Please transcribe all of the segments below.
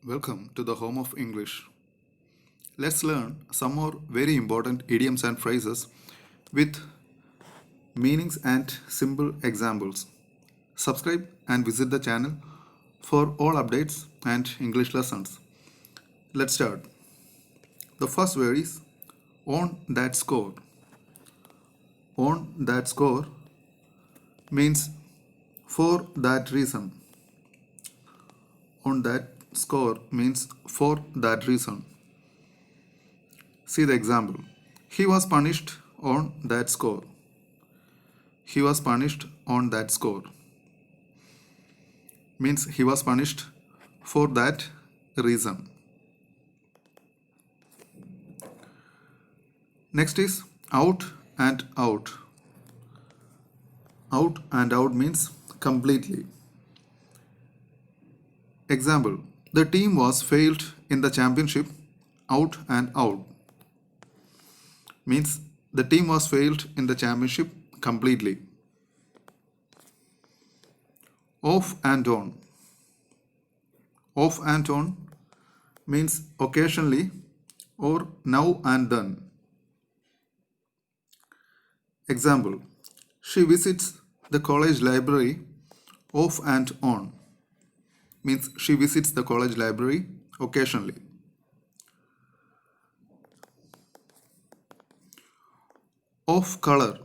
Welcome to the home of English. Let's learn some more very important idioms and phrases with meanings and simple examples. Subscribe and visit the channel for all updates and English lessons. Let's start. The first word is on that score. On that score means for that reason. On that score means for that reason. See the example. He was punished on that score. He was punished on that score. Means he was punished for that reason. Next is out and out. Out and out means completely. Example. The team was failed in the championship out and out. Means the team was failed in the championship completely. Off and on. Off and on means occasionally or now and then. Example. She visits the college library off and on. Means she visits the college library occasionally. Off color.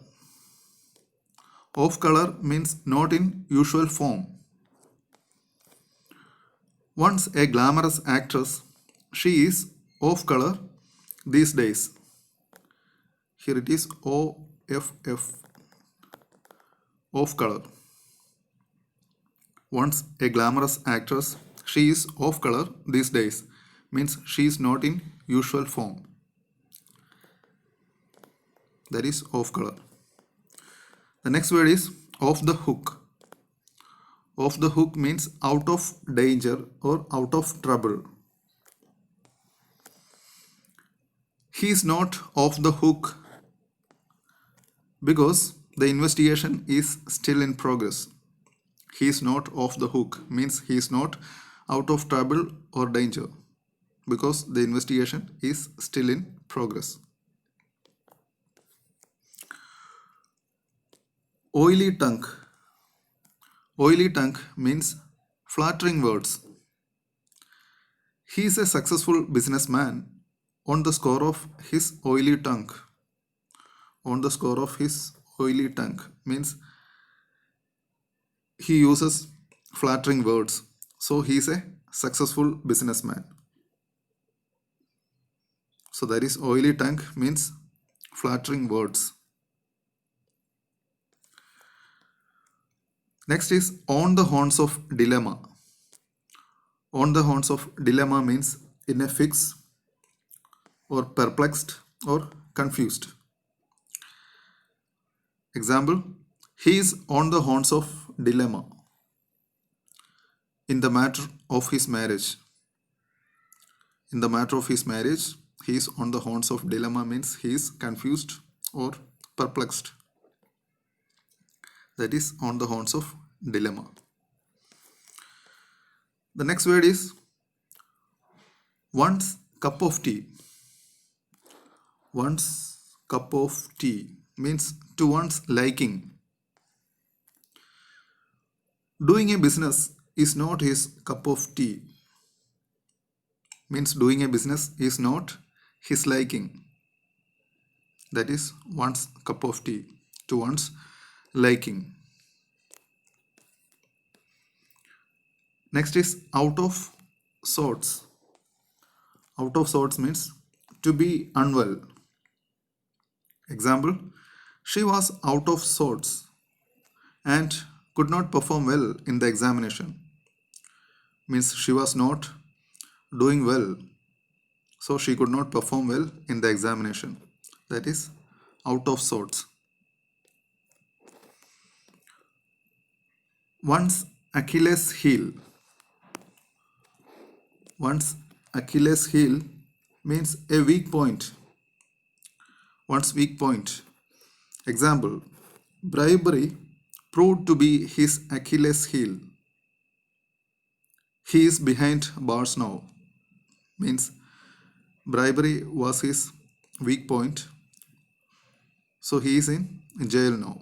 Off color means not in usual form. Once a glamorous actress, she is off color these days. Here it is OFF. Off color. Once a glamorous actress, she is off color these days. Means she is not in usual form. That is off color. The next word is off the hook. Off the hook means out of danger or out of trouble. He is not off the hook because the investigation is still in progress. He is not off the hook means he is not out of trouble or danger because the investigation is still in progress. Oily tongue. Oily tongue means flattering words. He is a successful businessman on the score of his oily tongue. On the score of his oily tongue means he uses flattering words. So he is a successful businessman. So that is oily tongue means flattering words. Next is on the horns of dilemma. On the horns of dilemma means in a fix or perplexed or confused. Example, he is on the horns of dilemma in the matter of his marriage. In the matter of his marriage, he is on the horns of dilemma means he is confused or perplexed. That is on the horns of dilemma. The next word is one's cup of tea. One's cup of tea means to one's liking. Doing a business is not his cup of tea. Means doing a business is not his liking. That is one's cup of tea, to one's liking. Next is out of sorts. Out of sorts means to be unwell. Example, she was out of sorts and could not perform well in the examination. Means she was not doing well, so she could not perform well in the examination. That is out of sorts. One's Achilles heel. One's Achilles heel means a weak point. One's weak point. Example, bribery proved to be his Achilles heel. He is behind bars now. means bribery was his weak point. So he is in jail now.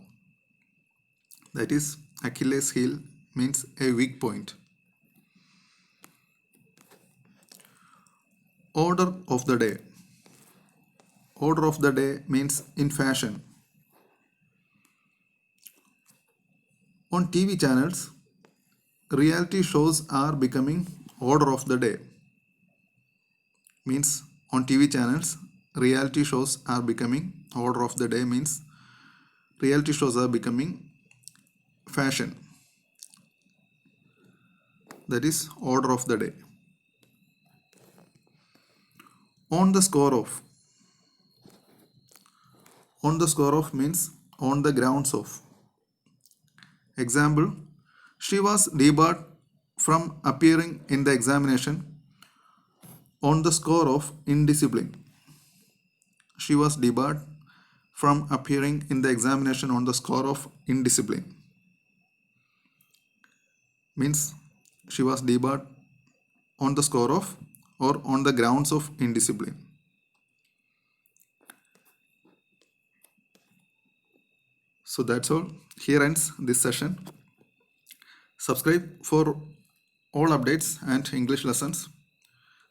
That is, Achilles heel means a weak point. Order of the day. Order of the day means in fashion. On TV channels, reality shows are becoming order of the day. Means on TV channels, reality shows are becoming order of the day, means reality shows are becoming fashion. That is order of the day. On the score of. On the score of means on the grounds of. Example, she was debarred from appearing in the examination on the score of indiscipline. She was debarred from appearing in the examination on the score of indiscipline. Means she was debarred on the score of or on the grounds of indiscipline. So that's all. Here ends this session. Subscribe for all updates and English lessons.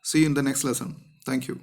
See you in the next lesson. Thank you.